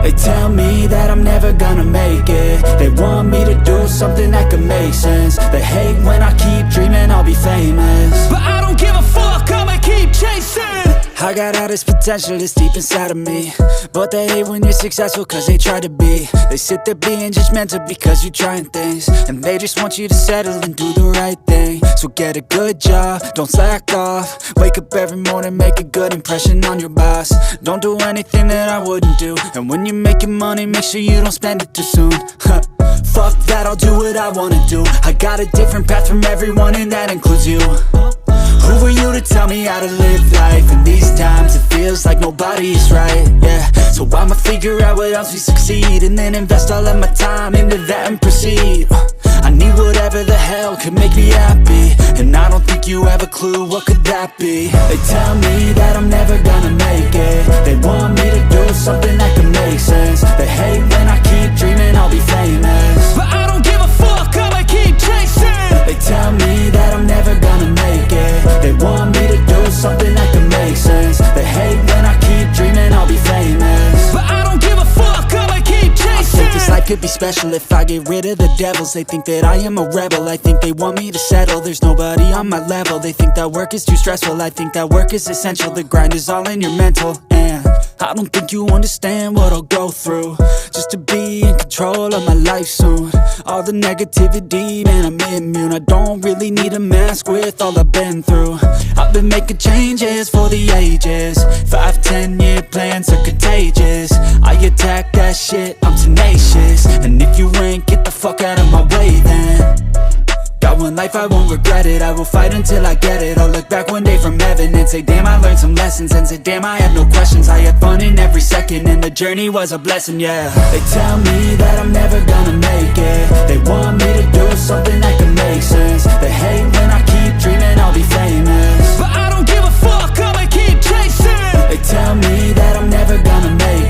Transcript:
They tell me that I'm never gonna make it. They want me to do something that could make sense. They hate when I keep dreaming I'll be famous, but I don't give a fuck, I'ma keep chasing. I got all this potential that's deep inside of me, but they hate when you're successful cause they try to be. They sit there being judgmental because you're trying things, and they just want you to settle and do the right thing. So get a good job, don't slack off. Wake up every morning, make a good impression on your boss. Don't do anything that I wouldn't do, and when you're making money, make sure you don't spend it too soon. Fuck that, I'll do what I wanna do. I got a different path from everyone, and that includes you. Who are you to tell me how to live life? In these times it feels like nobody is right, yeah. So I'ma figure out what else we succeed, and then invest all of my time into that and proceed. I need whatever the hell could make me happy, and I don't think you have a clue what could that be. They tell me that I'm never gonna make it. They want me to do something that can make sense. They hate when I keep dreaming I'll be famous, but I don't give a fuck, I'ma keep chasing. They tell me that I'm never gonna make it. They want me to do something that can make sense. They hate when I keep dreaming I'll be famous, but I don't give a fuck, I'ma keep chasing. I think this life could be special if I get rid of the devils. They think that I am a rebel, I think they want me to settle. There's nobody on my level. They think that work is too stressful, I think that work is essential. The grind is all in your mental, and I don't think you understand what I'll go through just to be in control of my life soon. All the negativity, man, I'm immune. I don't really need a mask with all I've been through. I've been making changes for the ages. 5-10 year plans are contagious. I attack that shit, I'm tenacious. And if you ain't, get the fuck out of my way then. Got one life, I won't regret it. I will fight until I get it. I'll look back one day from heaven and say, damn, I learned some lessons. And say, damn, I have no questions. I had fun in every second, and the journey was a blessing, yeah. They tell me that I'm never gonna make it. They want me to do something that can make sense. They hate when I keep dreaming I'll be famous, but I don't give a fuck, I'ma keep chasing. They tell me that I'm never gonna make